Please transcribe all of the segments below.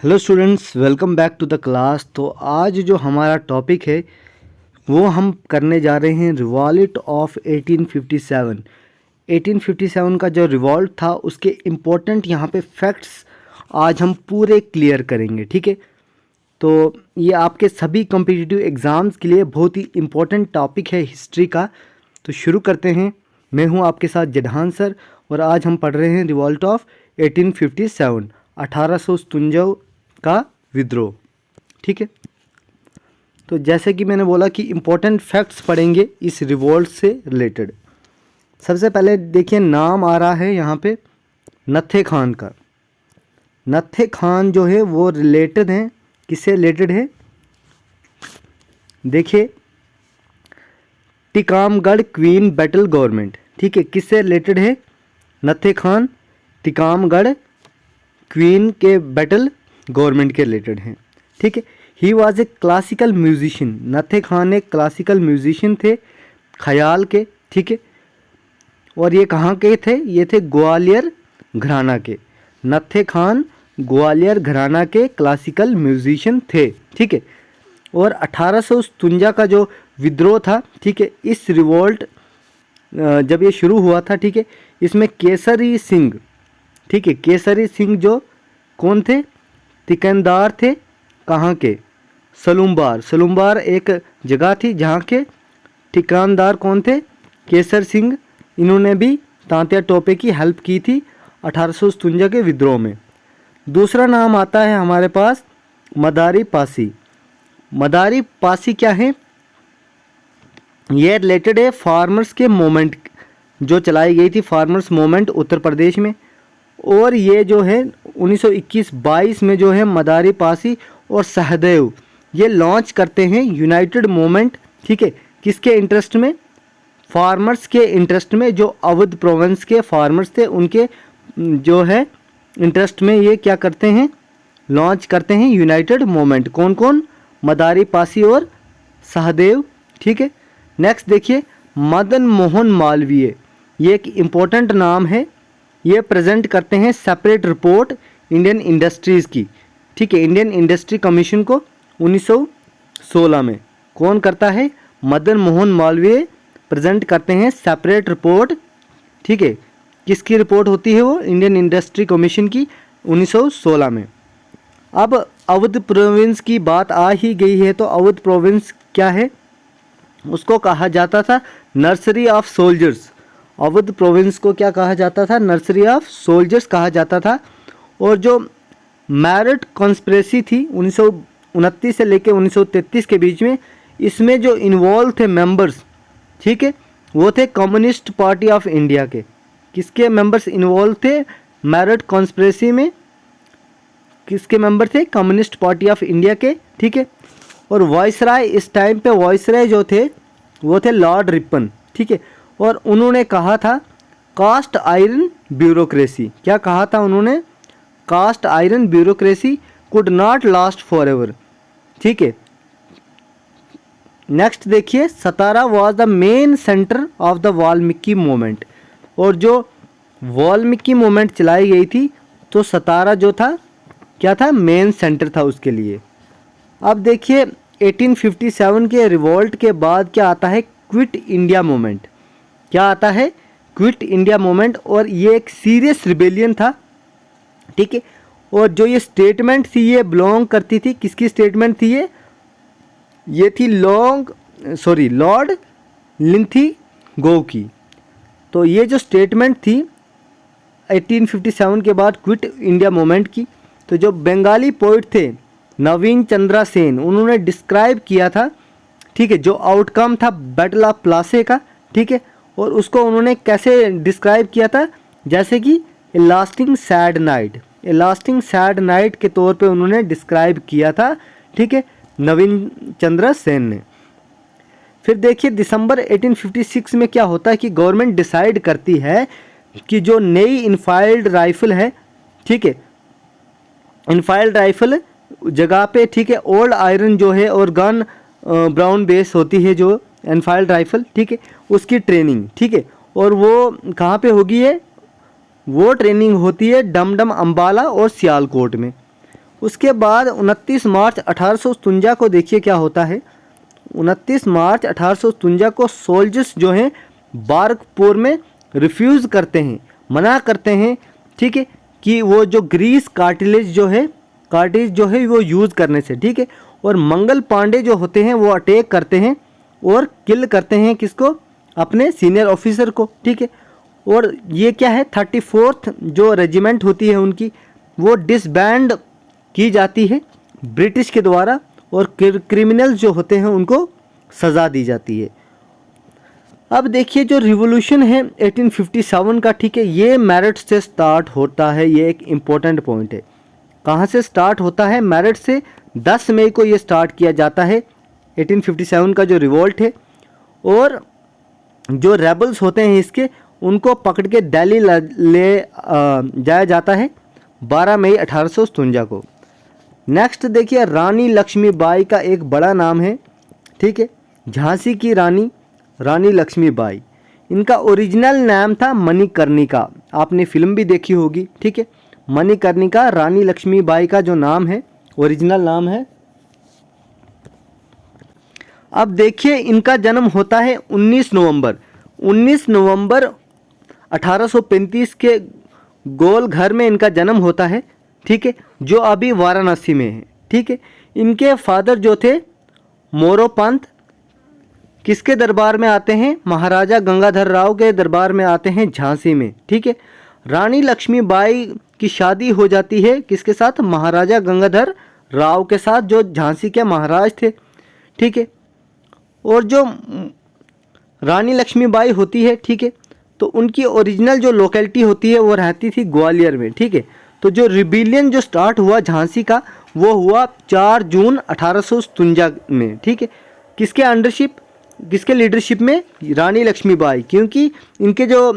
Hello students, welcome back to the class. तो आज जो हमारा टॉपिक है वो हम करने जा रहे हैं रिवॉल्ट ऑफ 1857। 1857 का जो रिवॉल्ट था उसके इम्पोर्टेंट यहाँ पे फैक्ट्स आज हम पूरे क्लियर करेंगे। ठीक है, तो ये आपके सभी कॉम्पिटिटिव एग्ज़ाम्स के लिए बहुत ही इम्पोर्टेंट टॉपिक है हिस्ट्री का। तो शुरू करते हैं। मैं हूँ आपके साथ जडहान सर और आज हम पढ़ रहे हैं रिवॉल्ट ऑफ 1857, 1857 का विद्रोह। ठीक है, तो जैसे कि मैंने बोला कि इम्पोर्टेंट फैक्ट्स पढ़ेंगे इस रिवॉल्ट से रिलेटेड। सबसे पहले देखिए, नाम आ रहा है यहाँ पे नत्थे खान का। नत्थे खान जो है वो रिलेटेड हैं, किससे रिलेटेड है? देखिए, टिकामगढ़ क्वीन बैटल गवर्नमेंट। ठीक है, किससे रिलेटेड है? नत्थे खान टिकामगढ़ क्वीन के बैटल गवर्नमेंट के रिलेटेड हैं। ठीक है, he was a classical musician. Natthe Khan एक क्लासिकल म्यूजिशियन थे, ख्याल के। ठीक है, और ये कहाँ के थे? ये थे ग्वालियर घराना के। नत्थे खान ग्वालियर घराना के क्लासिकल म्यूजिशियन थे। ठीक है, और 1857 का जो विद्रोह था, ठीक है, इस रिवोल्ट जब ये शुरू हुआ था, ठीक है, इसमें केसरी सिंह, ठीक है, केसरी सिंह जो कौन थे? तिकंदार थे। कहाँ के? सलूमबार। सलूमबार एक जगह थी जहाँ के ठिकानदार कौन थे? केसर सिंह। इन्होंने भी तांत्या टोपे की हेल्प की थी 1857 के विद्रोह में। दूसरा नाम आता है हमारे पास मदारी पासी। मदारी पासी क्या है? ये रिलेटेड है फार्मर्स के मूवमेंट जो चलाई गई थी, फार्मर्स मूवमेंट उत्तर प्रदेश में। और ये जो है 1921-22 में जो है मदारी पासी और सहदेव ये लॉन्च करते हैं यूनाइटेड मूवमेंट। ठीक है, किसके इंटरेस्ट में? फार्मर्स के इंटरेस्ट में। जो अवध प्रोविंस के फार्मर्स थे उनके जो है इंटरेस्ट में ये क्या करते हैं? लॉन्च करते हैं यूनाइटेड मूवमेंट। कौन कौन? मदारी पासी और सहदेव। ठीक है, नेक्स्ट देखिए, मदन मोहन मालवीय। ये एक इम्पोर्टेंट नाम है। ये प्रेजेंट करते हैं सेपरेट रिपोर्ट इंडियन इंडस्ट्रीज़ की। ठीक है, इंडियन इंडस्ट्री कमीशन को 1916 में। कौन करता है? मदन मोहन मालवीय प्रेजेंट करते हैं सेपरेट रिपोर्ट। ठीक है, किसकी रिपोर्ट होती है वो? इंडियन इंडस्ट्री कमीशन की 1916 में। अब अवध प्रोविंस की बात आ ही गई है तो अवध प्रोविंस क्या है? उसको कहा जाता था nursery of soldiers. Awadh province को क्या कहा जाता था? नर्सरी ऑफ सोल्जर्स कहा जाता था। और जो मैरिट कॉन्स्पिरेसी थी 1929 से लेकर 1933 के बीच में, इसमें जो इन्वॉल्व थे मेंबर्स, ठीक है, वो थे कम्युनिस्ट पार्टी ऑफ इंडिया के। किसके मेंबर्स इन्वॉल्व थे मैरिट कॉन्स्पिरेसी में? किसके मेंबर थे? कम्युनिस्ट पार्टी ऑफ इंडिया के। ठीक है, और वॉइसराय इस टाइम पे वॉइसराय जो थे वो थे लॉर्ड रिपन। ठीक है, और उन्होंने कहा था कास्ट आयरन ब्यूरोक्रेसी। क्या कहा था उन्होंने? Cast iron bureaucracy could not last forever. ठीक है, नेक्स्ट देखिए, Satara was the main centre of the Valmiki movement. और जो वाल्मीकि मूवमेंट चलाई गई थी तो सतारा जो था क्या था? मेन सेंटर था उसके लिए। अब देखिए 1857 के रिवॉल्ट के बाद क्या आता है? Quit India movement. क्या आता है? Quit India movement. और ये एक सीरियस रिबेलियन था। ठीक है, और जो ये स्टेटमेंट थी ये बिलोंग करती थी, किसकी स्टेटमेंट थी ये थी लॉर्ड लिंथीगो की। तो ये जो स्टेटमेंट थी 1857 के बाद क्विट इंडिया मूवमेंट की, तो जो बंगाली पोइट थे नवीन चंद्रा सेन, उन्होंने डिस्क्राइब किया था, ठीक है, जो आउटकम था बैटल ऑफ प्लासे का। ठीक है, और उसको उन्होंने कैसे डिस्क्राइब किया था? जैसे कि ए लास्टिंग सैड नाइट। ए लास्टिंग सैड नाइट के तौर पे उन्होंने डिस्क्राइब किया था। ठीक है, नवीन चंद्रा सेन ने। फिर देखिए दिसंबर 1856 में क्या होता है कि गवर्नमेंट डिसाइड करती है कि जो नई इनफाइल्ड राइफल है, ठीक है, इनफाइल्ड राइफल जगह पे, ठीक है, ओल्ड आयरन जो है और गन ब्राउन बेस होती है जो इनफाइल्ड राइफल, ठीक है, उसकी ट्रेनिंग, ठीक है, और वो कहाँ पे होगी? है वो ट्रेनिंग होती है डमडम, अंबाला और सियालकोट में। उसके बाद 29 मार्च 1857 को देखिए क्या होता है। 29 मार्च 1857 को सोल्जर्स जो हैं बारकपुर में रिफ्यूज़ करते हैं, मना करते हैं, ठीक है, कि वो जो ग्रीस कार्टिलेज जो है वो यूज़ करने से, ठीक है। और मंगल पांडे जो होते हैं वो अटैक करते हैं और किल करते हैं किसको, अपने सीनियर ऑफिसर को, ठीक है। और ये क्या है, 34th जो रेजिमेंट होती है उनकी, वो डिसबैंड की जाती है ब्रिटिश के द्वारा, और क्रिमिनल्स जो होते हैं उनको सज़ा दी जाती है। अब देखिए जो रिवॉल्यूशन है 1857 का, ठीक है, ये मेरठ से स्टार्ट होता है। ये एक इम्पोर्टेंट पॉइंट है। कहाँ से स्टार्ट होता है? मेरठ से 10 मई को ये स्टार्ट किया जाता है 1857 का जो रिवोल्ट है। और जो रेबल्स होते हैं इसके, उनको पकड़ के दिल्ली ले जाया जाता है 12 मई 1857 को। नेक्स्ट देखिए रानी लक्ष्मीबाई का एक बड़ा नाम है, ठीक है, झांसी की रानी लक्ष्मीबाई। इनका ओरिजिनल नाम था मणिकर्णिका, आपने फिल्म भी देखी होगी, ठीक है। मणिकर्णिका रानी लक्ष्मीबाई का जो नाम है, ओरिजिनल नाम है। अब देखिए इनका जन्म होता है 19 नवंबर 1835 के गोल घर में इनका जन्म होता है, ठीक है, जो अभी वाराणसी में है, ठीक है। इनके फादर जो थे मोरोपंत किसके दरबार में आते हैं? महाराजा गंगाधर राव के दरबार में आते हैं झांसी में, ठीक है। रानी लक्ष्मीबाई की शादी हो जाती है किसके साथ? महाराजा गंगाधर राव के साथ, जो झांसी के महाराज थे, ठीक है। और जो रानी लक्ष्मीबाई होती है, ठीक है, तो उनकी ओरिजिनल जो लोकेलिटी होती है वो रहती थी ग्वालियर में, ठीक है। तो जो रिबिलियन जो स्टार्ट हुआ झांसी का, वो हुआ 4 जून 1857 में, ठीक है। किसके अंडरशिप, किसके लीडरशिप में? रानी लक्ष्मीबाई, क्योंकि इनके जो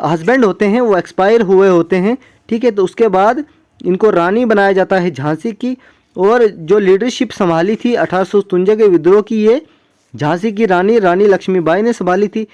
हस्बैंड होते हैं वो एक्सपायर हुए होते हैं, ठीक है। तो उसके बाद इनको रानी बनाया जाता है झांसी की। और जो लीडरशिप संभाली थी 1857 के विद्रोह की, ये झांसी की रानी लक्ष्मीबाई ने संभाली थी।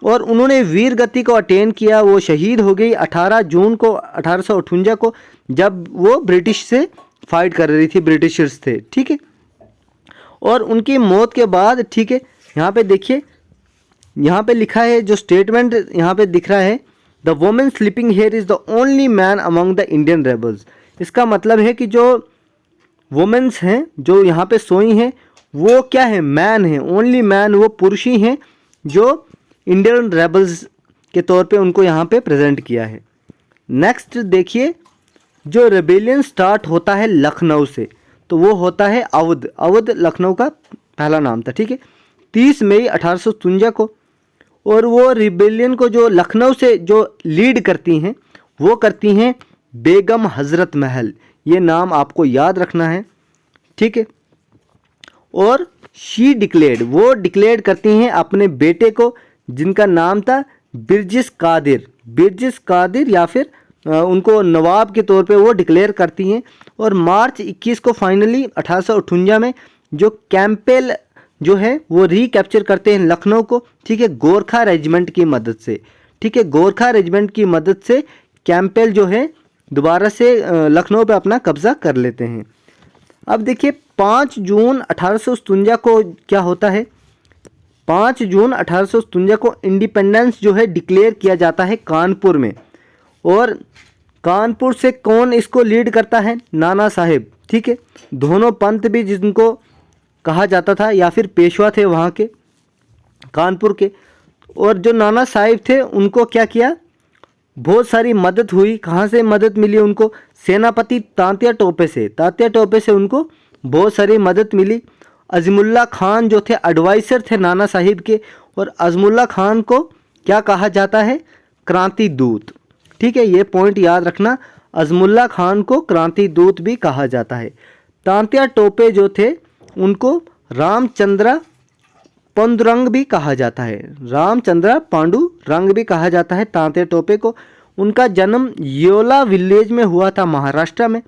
और उन्होंने वीर गति को अटेन किया, वो शहीद हो गई 18 जून को 1858 को, जब वो ब्रिटिश से फाइट कर रही थी, ब्रिटिशर्स थे, ठीक है। और उनकी मौत के बाद, ठीक है, यहाँ पे देखिए, यहाँ पे लिखा है जो स्टेटमेंट यहाँ पे दिख रहा है, the women sleeping here is the only man among the Indian rebels. इसका मतलब है कि जो वोमेन्स हैं जो यहाँ पे सोई हैं, वो क्या है? मैन है, ओनली मैन, वो पुरुष ही हैं जो इंडियन रेबल्स के तौर पे उनको यहाँ पे प्रेजेंट किया है। नेक्स्ट देखिए, जो रेबेलियन स्टार्ट होता है लखनऊ से, तो वो होता है अवध लखनऊ का पहला नाम था, ठीक है, 30 मई 1857 को। और वो रिबेलियन को जो लखनऊ से जो लीड करती हैं, वो करती हैं बेगम हज़रत महल, ये नाम आपको याद रखना है, ठीक है। और शी डिक्लेयर्ड, वो डिक्लेयर करती हैं अपने बेटे को, जिनका नाम था बिरजिस कादिर, या फिर उनको नवाब के तौर पे वो डिक्लेयर करती हैं। और मार्च 21 को फाइनली 1858 में जो कैंपेल जो है वो रिकैप्चर करते हैं लखनऊ को, ठीक है, गोरखा रेजिमेंट की मदद से, ठीक है। गोरखा रेजिमेंट की मदद से कैंपेल जो है दोबारा से लखनऊ पे अपना कब्जा कर लेते हैं। अब देखिए 5 जून 1857 को क्या होता है? 5 जून 1857 को इंडिपेंडेंस जो है डिक्लेयर किया जाता है कानपुर में। और कानपुर से कौन इसको लीड करता है? नाना साहेब, ठीक है। दोनों पंत भी जिनको कहा जाता था, या फिर पेशवा थे वहाँ के कानपुर के। और जो नाना साहिब थे उनको क्या किया? बहुत सारी मदद हुई। कहाँ से मदद मिली उनको? सेनापति तांत्या टोपे से उनको बहुत सारी मदद मिली। अज़मुल्ला खान जो थे एडवाइज़र थे नाना साहिब के, और अज़मुल्ला खान को क्या कहा जाता है? क्रांति दूत, ठीक है, ये पॉइंट याद रखना, अज़मुल्ला खान को क्रांति दूत भी कहा जाता है। तांत्या टोपे जो थे उनको रामचंद्रा पांडुरंग भी कहा जाता है, रामचंद्रा पांडुरंग भी कहा जाता है तांत्या टोपे को। उनका जन्म योला विलेज में हुआ था महाराष्ट्र में।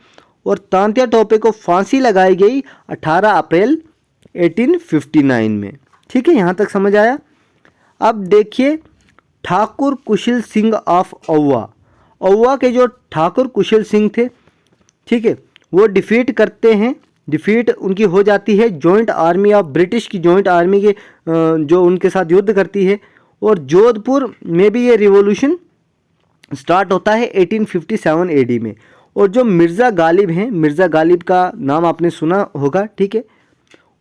और तांत्या टोपे को फांसी लगाई गई 18 अप्रैल 1859 में, ठीक है, यहाँ तक समझ आया। अब देखिए ठाकुर कुशल सिंह ऑफ औवा के जो ठाकुर कुशल सिंह थे, ठीक है, वो डिफीट करते हैं, डिफीट उनकी हो जाती है जॉइंट आर्मी ऑफ ब्रिटिश की, जॉइंट आर्मी के जो उनके साथ युद्ध करती है, और जोधपुर में भी ये रिवॉल्यूशन स्टार्ट होता है 1857 एडी में। और जो मिर्ज़ा गालिब हैं, मिर्ज़ा गालिब का नाम आपने सुना होगा, ठीक है,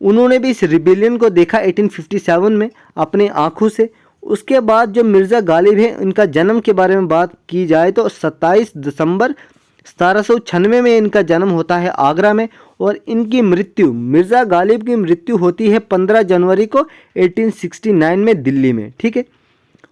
उन्होंने भी इस रिबेलियन को देखा 1857 में अपने आँखों से। उसके बाद जो मिर्ज़ा गालिब हैं, इनका जन्म के बारे में बात की जाए तो 27 दिसंबर 1796 में इनका जन्म होता है आगरा में, और इनकी मृत्यु, मिर्ज़ा गालिब की मृत्यु होती है 15 जनवरी को 1869 में दिल्ली में, ठीक है।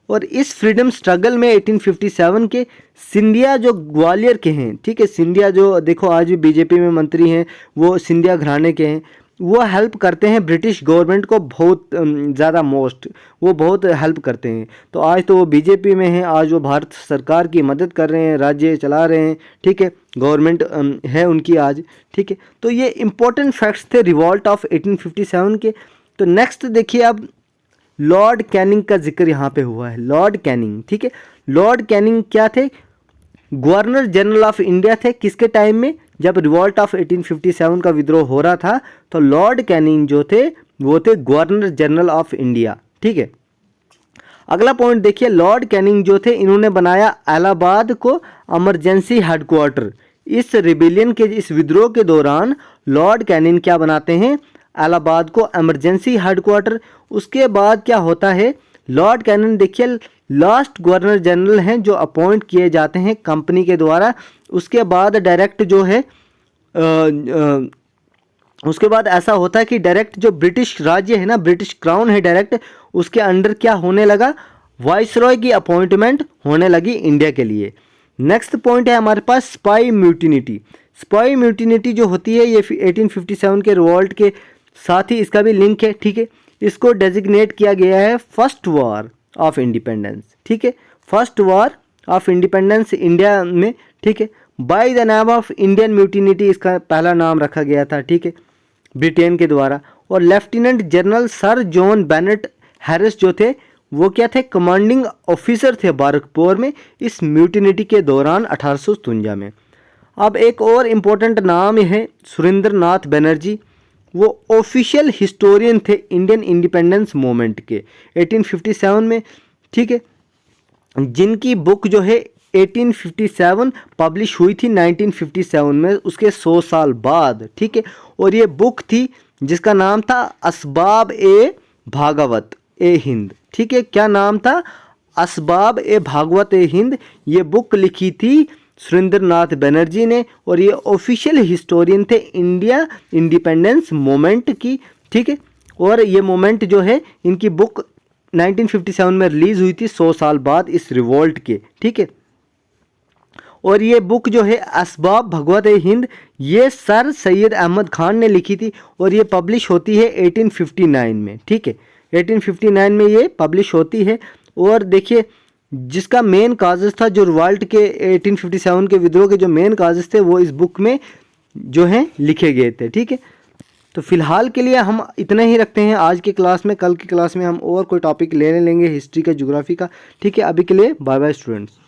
और इस फ्रीडम स्ट्रगल में 1857 के सिंधिया जो ग्वालियर के हैं, ठीक है, सिंधिया जो देखो आज भी बीजेपी में मंत्री हैं, वो सिंधिया घराने के हैं, वो हेल्प करते हैं ब्रिटिश गवर्नमेंट को बहुत ज़्यादा, वो बहुत हेल्प करते हैं। तो आज तो वो बीजेपी में हैं, आज वो भारत सरकार की मदद कर रहे हैं, राज्य चला रहे हैं, ठीक है, गवर्नमेंट है उनकी आज, ठीक है। तो ये इंपॉर्टेंट फैक्ट्स थे रिवॉल्ट ऑफ 1857 के। तो नेक्स्ट देखिए, अब लॉर्ड कैनिंग का जिक्र यहाँ पे हुआ है, लॉर्ड कैनिंग, ठीक है। लॉर्ड कैनिंग क्या थे? गवर्नर जनरल ऑफ इंडिया थे। किसके टाइम में? जब रिवॉल्ट ऑफ 1857 का विद्रोह हो रहा था, तो लॉर्ड कैनिंग जो थे वो थे गवर्नर जनरल ऑफ इंडिया, ठीक है। अगला पॉइंट देखिए, लॉर्ड कैनिंग जो थे, इन्होंने बनाया इलाहाबाद को इमरजेंसी हेडक्वार्टर। इस रिबेलियन के, इस विद्रोह के दौरान लॉर्ड कैनिंग क्या बनाते हैं? इलाहाबाद को इमरजेंसी हेडक्वार्टर। उसके बाद क्या होता है, लॉर्ड कैनिंग देखिए लास्ट गवर्नर जनरल हैं जो अपॉइंट किए जाते हैं कंपनी के द्वारा। उसके बाद डायरेक्ट जो है उसके बाद ऐसा होता है कि डायरेक्ट जो ब्रिटिश राज्य है ना, ब्रिटिश क्राउन है डायरेक्ट, उसके अंडर क्या होने लगा, वाइसरॉय की अपॉइंटमेंट होने लगी इंडिया के लिए। नेक्स्ट पॉइंट है हमारे पास स्पाई म्यूटिनिटी। स्पाई म्यूटिनिटी जो होती है ये 1857 के रिवॉल्ट के साथ ही इसका भी लिंक है, ठीक है। इसको डेजिग्नेट किया गया है फर्स्ट वॉर ऑफ इंडिपेंडेंस, ठीक है, first war of independence India में, ठीक है। बाय द नाम ऑफ इंडियन म्यूटिनिटी इसका पहला नाम रखा गया था, ठीक है, ब्रिटेन के द्वारा। और lieutenant general sir John Bennett Harris जो थे वो क्या थे, कमांडिंग ऑफिसर थे बारकपुर में इस म्यूटिनिटी के दौरान 1857 में। अब एक और इम्पोर्टेंट नाम है सुरेंद्र नाथ बनर्जी, वो ऑफिशियल हिस्टोरियन थे इंडियन इंडिपेंडेंस मूवमेंट के 1857 में, ठीक है, जिनकी बुक जो है 1857 पब्लिश हुई थी 1957 में, उसके 100 साल बाद, ठीक है। और ये बुक थी जिसका नाम था असबाब ए भागवत ए हिंद, ठीक है, क्या नाम था, असबाब ए भागवत ए हिंद। ये बुक लिखी थी सुरेंद्र नाथ बनर्जी ने, और ये ऑफिशियल हिस्टोरियन थे इंडिया इंडिपेंडेंस मूवमेंट की, ठीक है। और ये मूवमेंट जो है, इनकी बुक 1957 में रिलीज हुई थी 100 साल बाद इस रिवॉल्ट के, ठीक है। और ये बुक जो है असबाब भगवत ए हिंद, ये सर सैयद अहमद खान ने लिखी थी, और ये पब्लिश होती है 1859 में, ठीक है, 1859 में ये पब्लिश होती है। और देखिए जिसका मेन काजेस था, जो रिवॉल्ट के 1857 के विद्रोह के जो मेन काजेस थे, वो इस बुक में जो है लिखे गए थे, ठीक है। तो फिलहाल के लिए हम इतना ही रखते हैं आज की क्लास में। कल की क्लास में हम और कोई टॉपिक लेने लेंगे हिस्ट्री का, ज्योग्राफी का, ठीक है। अभी के लिए बाय बाय स्टूडेंट्स।